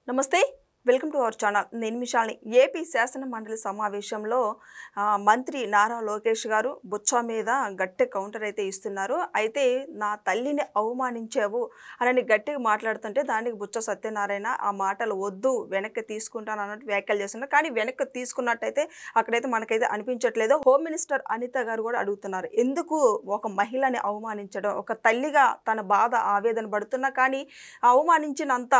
నమస్తే welcome to our channel. నేను మిషాల్ని. AP శాసన మండలి సమావేశంలో మంత్రి నారా లోకేష్ గారు బుచ్చా మీద గట్టి కౌంటర్ అయితే ఇస్తున్నారు. అయితే నా తల్లిని అవమానించావు అని గట్టిగా మాట్లాడుతుంటే దానికి బుచ్చ సత్యనారాయణ ఆ మాటలు వద్దు వెనక్కి తీసుకుంటాను అన్నట్టు వ్యాఖ్యలు చేస్తున్నారు. కానీ వెనక్కి తీసుకున్నట్టయితే అక్కడైతే మనకైతే అనిపించట్లేదు. హోమ్ మినిస్టర్ అనిత గారు కూడా అడుగుతున్నారు, ఎందుకు ఒక మహిళని అవమానించడం, ఒక తల్లిగా తన బాధ ఆవేదన పడుతున్నా కానీ అవమానించినంత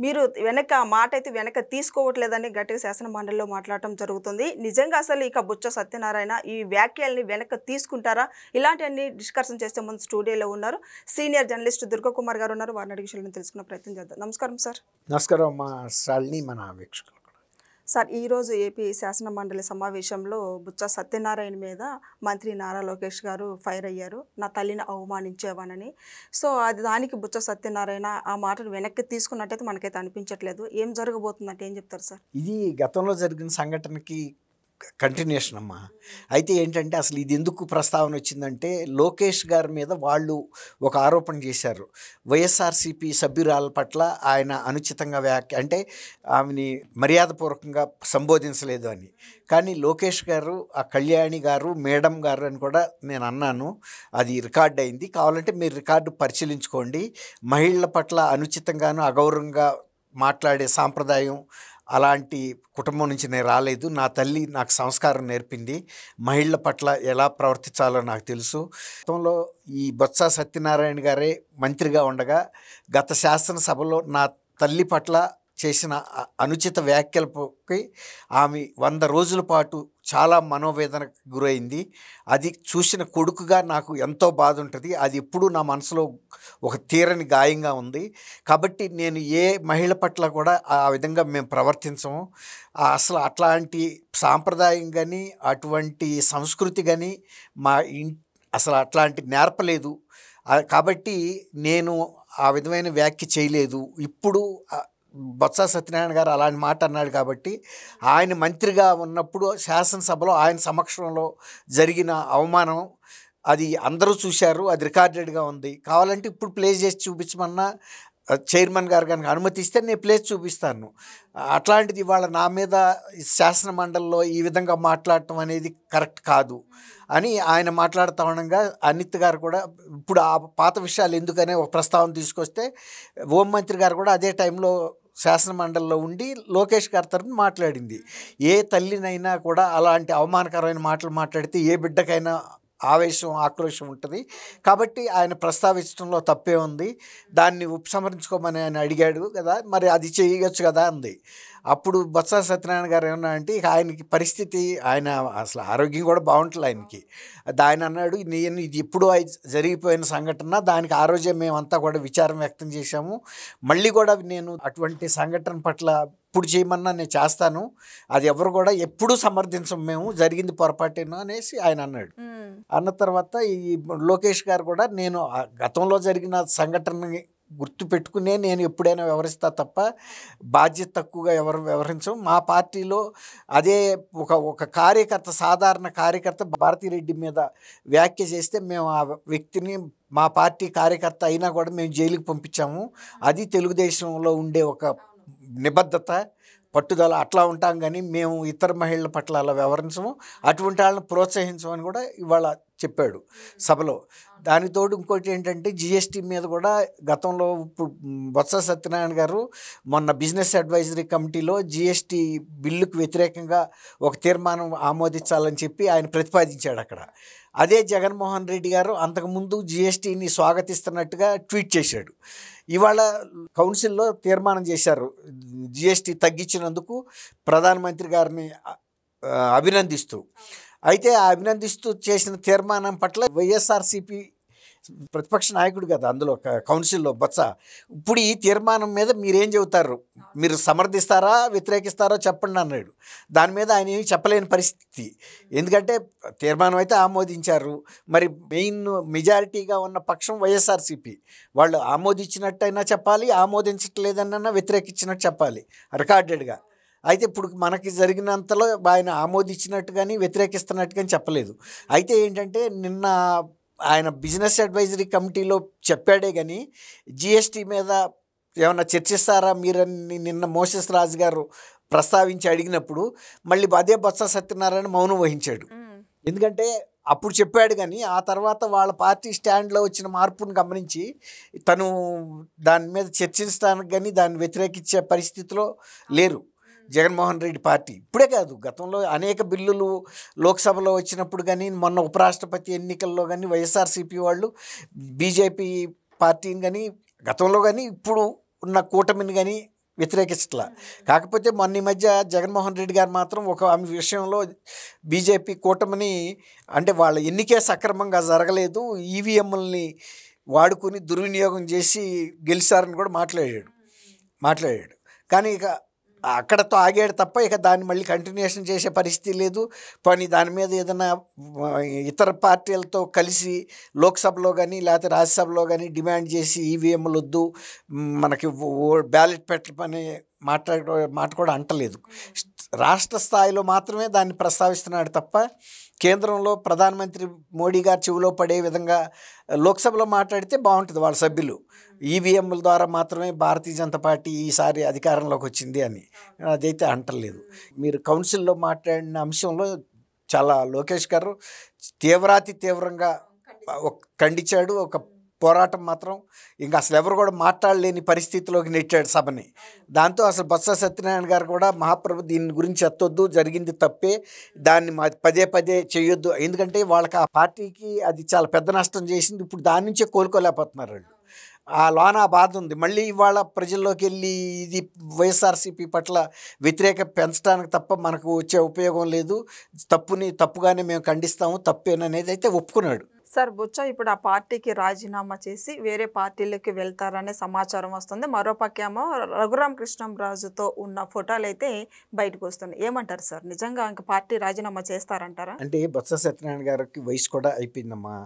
మీరు వెనక మాట అయితే వెనక తీసుకోవట్లేదని గట్టిగా శాసన మండలిలో మాట్లాడటం జరుగుతుంది. నిజంగా అసలు ఇక బుచ్చ సత్యనారాయణ ఈ వ్యాఖ్యల్ని వెనక తీసుకుంటారా? ఇలాంటివన్నీ డిస్కషన్ చేస్తే ముందు స్టూడియోలో ఉన్నారు సీనియర్ జర్నలిస్ట్ దుర్గకుమార్ గారు ఉన్నారు. వారిని అడిగి విషయాలను తెలుసుకునే ప్రయత్నం చేద్దాం. నమస్కారం సార్. నమస్కారం అమ్మా శాలిని, మన వీక్షకులు. సార్, ఈరోజు ఏపీ శాసన మండలి సమావేశంలో బుచ్చ సత్యనారాయణ మీద మంత్రి నారా లోకేష్ గారు ఫైర్ అయ్యారు, నా తల్లిని అవమానించేవానని. సో అది దానికి బుచ్చ సత్యనారాయణ ఆ మాటను వెనక్కి తీసుకున్నట్టయితే మనకైతే అనిపించట్లేదు. ఏం జరగబోతుందంటే ఏం చెప్తారు సార్? ఇది గతంలో జరిగిన సంఘటనకి కంటిన్యూషన్ అమ్మా. అయితే ఏంటంటే అసలు ఇది ఎందుకు ప్రస్తావన వచ్చిందంటే, లోకేష్ గారి మీద వాళ్ళు ఒక ఆరోపణ చేశారు. వైఎస్ఆర్సీపీ సభ్యురాల పట్ల ఆయన అనుచితంగా అంటే ఆమెని మర్యాదపూర్వకంగా సంబోధించలేదు అని. కానీ లోకేష్ గారు, ఆ కళ్యాణి గారు, మేడం గారు అని కూడా నేను అన్నాను. అది రికార్డ్ అయింది. కావాలంటే మీరు రికార్డు పరిశీలించుకోండి. మహిళల పట్ల అనుచితంగాను అగౌరవంగా మాట్లాడే సాంప్రదాయం అలాంటి కుటుంబం నుంచి నేను రాలేదు. నా తల్లి నాకు సంస్కారం నేర్పింది. మహిళల పట్ల ఎలా ప్రవర్తించాలో నాకు తెలుసు. గతంలో ఈ బొత్స సత్యనారాయణ గారే మంత్రిగా ఉండగా గత శాసనసభలో నా తల్లి పట్ల చేసిన అనుచిత వ్యాఖ్యలకి ఆమె 100 రోజుల పాటు చాలా మనోవేదనకు గురైంది. అది చూసిన కొడుకుగా నాకు ఎంతో బాధ ఉంటుంది. అది ఎప్పుడూ నా మనసులో ఒక తీరని గాయంగా ఉంది. కాబట్టి నేను ఏ మహిళ పట్ల కూడా ఆ విధంగా మేము ప్రవర్తించము. అసలు అట్లాంటి సాంప్రదాయం కానీ అటువంటి సంస్కృతి కానీ మా అసలు అట్లాంటి నేర్పలేదు. కాబట్టి నేను ఆ విధమైన వ్యాఖ్య చేయలేదు. ఇప్పుడు బొత్స సత్యనారాయణ గారు అలాంటి మాట అన్నాడు కాబట్టి ఆయన మంత్రిగా ఉన్నప్పుడు శాసనసభలో ఆయన సమక్షంలో జరిగిన అవమానం అది అందరూ చూశారు. అది రికార్డెడ్గా ఉంది. కావాలంటే ఇప్పుడు ప్లే చేసి చూపించమన్నా చైర్మన్ గారు కనుక అనుమతిస్తే నేను ప్లేస్ చూపిస్తాను. అట్లాంటిది ఇవాళ నా మీద శాసన మండలిలో ఈ విధంగా మాట్లాడటం అనేది కరెక్ట్ కాదు అని ఆయన మాట్లాడుతూ ఉండగా అనిత్ గారు కూడా ఇప్పుడు ఆ పాత విషయాలు ఎందుకనే ఒక ప్రస్తావన తీసుకొస్తే హోంమంత్రి గారు కూడా అదే టైంలో శాసన మండలిలో ఉండి లోకేష్ గారి తరఫున మాట్లాడింది. ఏ తల్లినైనా కూడా అలాంటి అవమానకరమైన మాటలు మాట్లాడితే ఏ బిడ్డకైనా ఆవేశం, ఆక్రోషం ఉంటుంది. కాబట్టి ఆయన ప్రస్తావించడంలో తప్పే ఉంది. దాన్ని ఉపసంహరించుకోమని ఆయన అడిగాడు కదా, మరి అది చేయవచ్చు కదా అంది. అప్పుడు బొత్స సత్యనారాయణ గారు ఏమన్నా అంటే ఇక ఆయనకి పరిస్థితి, ఆయన అసలు ఆరోగ్యం కూడా బాగుంటుంది ఆయనకి. ఆయన అన్నాడు, నేను ఇది ఎప్పుడూ జరిగిపోయిన సంఘటన, దానికి ఆ రోజే మేమంతా కూడా విచారం వ్యక్తం చేశాము. మళ్ళీ కూడా నేను అటువంటి సంఘటన పట్ల ఇప్పుడు చేయమన్నా నేను చేస్తాను. అది ఎవరు కూడా ఎప్పుడూ సమర్థించం, మేము జరిగింది పొరపాటేను అనేసి ఆయన అన్నాడు. అన్న తర్వాత ఈ లోకేష్ గారు కూడా నేను గతంలో జరిగిన సంఘటనని గుర్తు పెట్టుకునే నేను ఎప్పుడైనా వ్యవహరిస్తా తప్ప బాధ్యత తక్కువగా ఎవరు వ్యవహరించం. మా పార్టీలో అదే ఒక కార్యకర్త, సాధారణ కార్యకర్త భారతిరెడ్డి మీద వ్యాఖ్య చేస్తే మేము ఆ వ్యక్తిని, మా పార్టీ కార్యకర్త అయినా కూడా మేము జైలుకి పంపించాము. అది తెలుగుదేశంలో ఉండే ఒక నిబద్ధత, పట్టుదల. అట్లా ఉంటాం కానీ మేము ఇతర మహిళల పట్ల అలా వ్యవహరించము, అటువంటి వాళ్ళని ప్రోత్సహించమని కూడా ఇవాళ చెప్పాడు సభలో. దానికి తోడు ఇంకోటి ఏంటంటే జిఎస్టీ మీద కూడా గతంలో ఇప్పుడు బొత్స సత్యనారాయణ గారు మొన్న బిజినెస్ అడ్వైజరీ కమిటీలో జిఎస్టీ బిల్లుకు వ్యతిరేకంగా ఒక తీర్మానం ఆమోదించాలని చెప్పి ఆయన ప్రతిపాదించాడు అక్కడ. అదే జగన్మోహన్ రెడ్డి గారు అంతకుముందు జిఎస్టీని స్వాగతిస్తున్నట్టుగా ట్వీట్ చేశాడు. ఇవాళ కౌన్సిల్లో తీర్మానం చేశారు జిఎస్టీ తగ్గించినందుకు ప్రధానమంత్రి గారిని అభినందిస్తూ. అయితే ఆ అభినందిస్తూ చేసిన తీర్మానం పట్ల వైఎస్ఆర్సీపీ ప్రతిపక్ష నాయకుడు కదా అందులో కౌన్సిల్లో బొత్స, ఇప్పుడు ఈ తీర్మానం మీద మీరేం చెబుతారు, మీరు సమర్థిస్తారా వ్యతిరేకిస్తారో చెప్పండి అన్నాడు. దాని మీద ఆయన ఏమి చెప్పలేని పరిస్థితి. ఎందుకంటే తీర్మానం అయితే ఆమోదించారు, మరి మెయిన్ మెజారిటీగా ఉన్న పక్షం వైఎస్ఆర్సీపీ, వాళ్ళు ఆమోదించినట్టయినా చెప్పాలి, ఆమోదించట్లేదన్నా వ్యతిరేకించినట్టు చెప్పాలి రికార్డెడ్గా. అయితే ఇప్పుడు మనకి జరిగినంతలో ఆయన ఆమోదించినట్టు కానీ వ్యతిరేకిస్తున్నట్టు కానీ చెప్పలేదు. అయితే ఏంటంటే నిన్న ఆయన బిజినెస్ అడ్వైజరీ కమిటీలో చెప్పాడే కానీ జిఎస్టీ మీద ఏమన్నా చర్చిస్తారా మీరని నిన్న మోసెస్ రాజు గారు ప్రస్తావించి అడిగినప్పుడు మళ్ళీ అదే బొత్స సత్యనారాయణ మౌనం వహించాడు. ఎందుకంటే అప్పుడు చెప్పాడు కానీ ఆ తర్వాత వాళ్ళ పార్టీ స్టాండ్లో వచ్చిన మార్పును గమనించి తను దాని మీద చర్చించడానికి కానీ దాన్ని వ్యతిరేకించే పరిస్థితిలో లేరు జగన్మోహన్ రెడ్డి పార్టీ. ఇప్పుడే కాదు, గతంలో అనేక బిల్లులు లోక్సభలో వచ్చినప్పుడు కానీ, మొన్న ఉపరాష్ట్రపతి ఎన్నికల్లో కానీ వైఎస్ఆర్సీపీ వాళ్ళు బీజేపీ పార్టీని కానీ గతంలో కానీ ఇప్పుడు ఉన్న కూటమిని కానీ వ్యతిరేకించట్లా. కాకపోతే మొన్న ఈ మధ్య జగన్మోహన్ రెడ్డి గారు మాత్రం ఒక ఆమె విషయంలో బీజేపీ కూటమిని అంటే వాళ్ళ ఎన్నికే సక్రమంగా జరగలేదు, ఈవీఎంలని వాడుకుని దుర్వినియోగం చేసి గెలిచారని కూడా మాట్లాడాడు. కానీ ఇక అక్కడతో ఆగాడు తప్ప ఇక దాన్ని మళ్ళీ కంటిన్యూషన్ చేసే పరిస్థితి లేదు. కానీ దాని మీద ఏదైనా ఇతర పార్టీలతో కలిసి లోక్సభలో కానీ లేకపోతే రాజ్యసభలో కానీ డిమాండ్ చేసి ఈవీఎంలు వద్దు, మనకి బ్యాలెట్ పెట్టమని మాట కూడా అంటలేదు. రాష్ట్ర స్థాయిలో మాత్రమే దాన్ని ప్రస్తావిస్తున్నాడు తప్ప కేంద్రంలో ప్రధానమంత్రి మోడీ గారు చెవిలో పడే విధంగా లోక్సభలో మాట్లాడితే బాగుంటుంది వాళ్ళ సభ్యులు, ఈవీఎంల ద్వారా మాత్రమే భారతీయ జనతా పార్టీ ఈసారి అధికారంలోకి వచ్చింది అని అదైతే అంటలేదు. మీరు కౌన్సిల్లో మాట్లాడిన అంశంలో చాలా లోకేష్ గారు తీవ్రంగా ఖండించాడు. ఒక పోరాటం మాత్రం ఇంకా అసలు ఎవరు కూడా మాట్లాడలేని పరిస్థితిలోకి నెట్టాడు సభని. దాంతో అసలు బొత్స సత్యనారాయణ గారు కూడా మహాప్రభు దీని గురించి ఎత్తొద్దు, జరిగింది తప్పే, దాన్ని పదే చేయొద్దు, ఎందుకంటే వాళ్ళకి ఆ పార్టీకి అది చాలా పెద్ద నష్టం చేసింది, ఇప్పుడు దాని నుంచే కోలుకోలేకపోతున్నారు వాళ్ళు. ఆ లోన ఆ బాధ ఉంది. మళ్ళీ ఇవాళ ప్రజల్లోకి వెళ్ళి ఇది వైఎస్ఆర్సీపీ పట్ల వ్యతిరేక పెంచడానికి తప్ప మనకు వచ్చే ఉపయోగం లేదు, తప్పుగానే మేము ఖండిస్తాము, తప్పేననేది అయితే ఒప్పుకున్నాడు. సార్ బుచ్చ ఇప్పుడు ఆ పార్టీకి రాజీనామా చేసి వేరే పార్టీలోకి వెళ్తారనే సమాచారం వస్తుంది. మరోపక్కేమో రఘురామ కృష్ణంరాజుతో ఉన్న ఫోటోలు అయితే బయటకు వస్తున్నాయి. ఏమంటారు సార్, నిజంగా ఇంకా పార్టీ రాజీనామా చేస్తారంటారా? అంటే బొత్స సత్యనారాయణ గారికి వయసు కూడా అయిపోయిందమ్మా.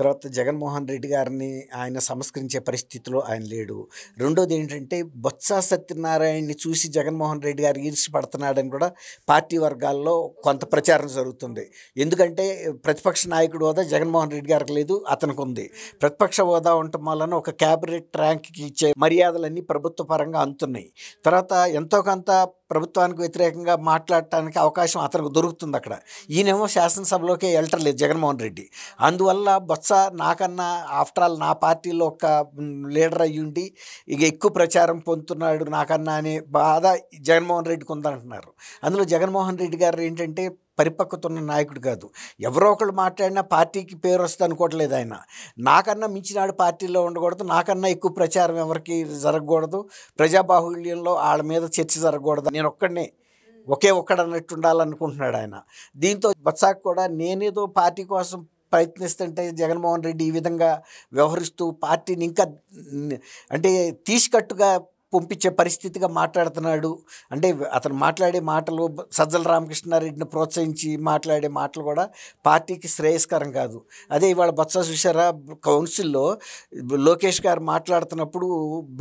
తర్వాత జగన్మోహన్ రెడ్డి గారిని ఆయన సంస్కరించే పరిస్థితిలో ఆయన లేడు. రెండోది ఏంటంటే బొత్స సత్యనారాయణని చూసి జగన్మోహన్ రెడ్డి గారు ఈర్ష్యపడుతున్నాడని కూడా పార్టీ వర్గాల్లో కొంత ప్రచారం జరుగుతుంది. ఎందుకంటే ప్రతిపక్ష నాయకుడు హోదా జగన్మోహన్ రెడ్డి గారికి లేదు, అతనికి ఉంది. ప్రతిపక్ష హోదా ఉండటం వలన ఒక క్యాబినెట్ ర్యాంక్కి ఇచ్చే మర్యాదలన్నీ ప్రభుత్వ పరంగా అందుతున్నాయి. తర్వాత ఎంతో కొంత ప్రభుత్వానికి వ్యతిరేకంగా మాట్లాడటానికి అవకాశం అతనికి దొరుకుతుంది అక్కడ. ఈయనేమో శాసనసభలోకి వెళ్ళటలేదు జగన్మోహన్ రెడ్డి. అందువల్ల బొత్స నాకన్నా ఆఫ్టర్ ఆల్ నా పార్టీలో ఒక లీడర్ అయ్యుండి ఇక ఎక్కువ ప్రచారం పొందుతున్నాడు నాకన్నా అనే బాధ జగన్మోహన్ రెడ్డికి ఉందంటున్నారు. అందులో జగన్మోహన్ రెడ్డి గారు ఏంటంటే పరిపక్వత ఉన్న నాయకుడు కాదు. ఎవరో ఒకళ్ళు మాట్లాడినా పార్టీకి పేరు వస్తుంది అనుకోవట్లేదు ఆయన. నాకన్నా మించినాడు పార్టీలో ఉండకూడదు, నాకన్నా ఎక్కువ ప్రచారం ఎవరికి జరగకూడదు, ప్రజాబాహుళ్యంలో వాళ్ళ మీద చర్చ జరగకూడదు, నేను ఒక్కడు అన్నట్టు ఉండాలనుకుంటున్నాడు ఆయన. దీంతో బొత్సకు కూడా నేనేదో పార్టీ కోసం ప్రయత్నిస్తుంటే జగన్మోహన్ రెడ్డి ఈ విధంగా వ్యవహరిస్తూ పార్టీని ఇంకా అంటే తీసికట్టుగా పంపించే పరిస్థితిగా మాట్లాడుతున్నాడు. అంటే అతను మాట్లాడే మాటలు సజ్జల రామకృష్ణారెడ్డిని ప్రోత్సహించి మాట్లాడే మాటలు కూడా పార్టీకి శ్రేయస్కరం కాదు. అదే ఇవాళ బొత్స చూసారా కౌన్సిల్లో లోకేష్ గారు మాట్లాడుతున్నప్పుడు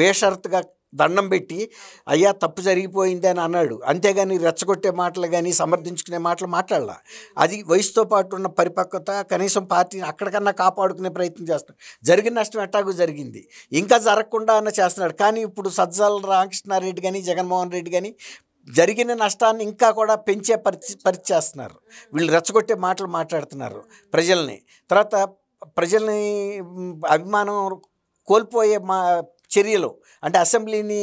బేషరతుగా దండం పెట్టి అయ్యా తప్పు జరిగిపోయింది అని అన్నాడు. అంతేగాని రెచ్చగొట్టే మాటలు కానీ సమర్థించుకునే మాటలు మాట్లాడాల. అది వయసుతో పాటు ఉన్న పరిపక్వత, కనీసం పార్టీని అక్కడికన్నా కాపాడుకునే ప్రయత్నం చేస్తున్నాడు. జరిగిన నష్టం ఎట్టాగూ జరిగింది, ఇంకా జరగకుండా అన్న చేస్తున్నాడు. కానీ ఇప్పుడు సజ్జల రామకృష్ణారెడ్డి కానీ జగన్మోహన్ రెడ్డి కానీ జరిగిన నష్టాన్ని ఇంకా కూడా పెంచే పరిచేస్తున్నారు. వీళ్ళు రెచ్చగొట్టే మాటలు మాట్లాడుతున్నారు ప్రజల్ని. తర్వాత ప్రజల్ని అభిమానం కోల్పోయే చర్యలు అంటే అసెంబ్లీని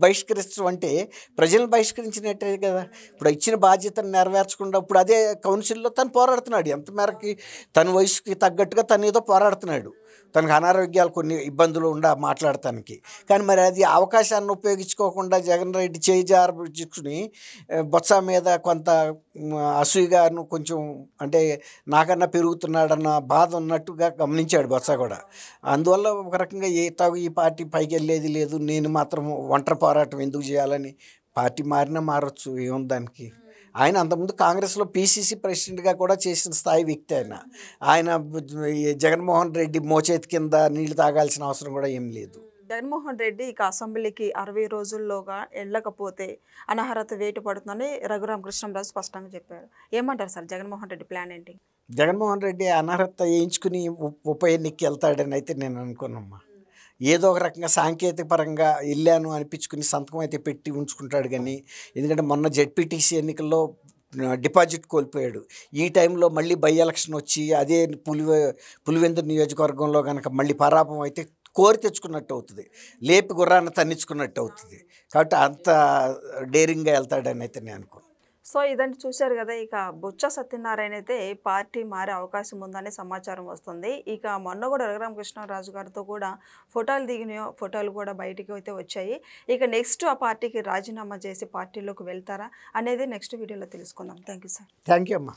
బహిష్కరించడం అంటే ప్రజలను బహిష్కరించినట్టే కదా. ఇప్పుడు ఇచ్చిన బాధ్యతను నెరవేర్చకుండా ఇప్పుడు అదే కౌన్సిల్లో తను పోరాడుతున్నాడు. ఎంత మేరకి తన వయసుకి తగ్గట్టుగా తను ఏదో పోరాడుతున్నాడు. తనకు అనారోగ్యాలు కొన్ని ఇబ్బందులు మాట్లాడటానికి. కానీ మరి అది అవకాశాన్ని ఉపయోగించుకోకుండా జగన్ రెడ్డి చేజార్చుకుని బొత్స మీద కొంత అసూయగాను కొంచెం అంటే నాకన్నా పెరుగుతున్నాడన్న బాధ ఉన్నట్టుగా గమనించాడు బొత్స కూడా. అందువల్ల ఒక రకంగా ఈ పార్టీ పైకి వెళ్ళేది లేదు, నేను మాత్రం ఒంటరి పోరాటం ఎందుకు చేయాలని పార్టీ మారినా మారచ్చు, ఏముంది దానికి. ఆయన అంతకుముందు కాంగ్రెస్లో పీసీసీ ప్రెసిడెంట్గా కూడా చేసిన స్థాయి వ్యక్తి ఆయన జగన్మోహన్ రెడ్డి మోచేతి కింద నీళ్లు తాగాల్సిన అవసరం కూడా ఏం లేదు. జగన్మోహన్ రెడ్డి ఇక అసెంబ్లీకి 60 రోజుల్లోగా వెళ్ళకపోతే అనర్హత వేటు పడుతుందని రఘురామ కృష్ణంరాజు స్పష్టంగా చెప్పారు. ఏమంటారు సార్, జగన్మోహన్ రెడ్డి ప్లాన్ ఏంటి? జగన్మోహన్ రెడ్డి అనర్హత వేయించుకుని ఉప ఎన్నికకి వెళ్తాడని అయితే నేను అనుకోనమ్మా. ఏదో ఒక రకంగా సాంకేతిక పరంగా వెళ్ళాను అనిపించుకుని సంతకం అయితే పెట్టి ఉంచుకుంటాడు. కానీ ఎందుకంటే మొన్న జెడ్పీటీసీ ఎన్నికల్లో డిపాజిట్ కోల్పోయాడు. ఈ టైంలో మళ్ళీ బై ఎలక్షన్ వచ్చి అదే పులివెందుల నియోజకవర్గంలో కనుక మళ్ళీ పరాభవం అయితే కోరి తెచ్చుకున్నట్టు అవుతుంది, లేపి గుర్రాన్ని తన్నించుకున్నట్టు అవుతుంది. కాబట్టి అంత డేరింగ్గా వెళ్తాడని అయితే నేను అనుకోను. సో ఇదండి, చూశారు కదా. ఇక బొత్స సత్యనారాయణ అయితే పార్టీ మారే అవకాశం ఉందనే సమాచారం వస్తుంది. ఇక మొన్న కూడా రఘురామకృష్ణరాజు గారితో కూడా ఫోటోలు దిగిన ఫోటోలు కూడా బయటికి అయితే వచ్చాయి. ఇక నెక్స్ట్ ఆ పార్టీకి రాజీనామా చేసి పార్టీలోకి వెళ్తారా అనేది నెక్స్ట్ వీడియోలో తెలుసుకుందాం. Thank you sir. Thank you అమ్మా.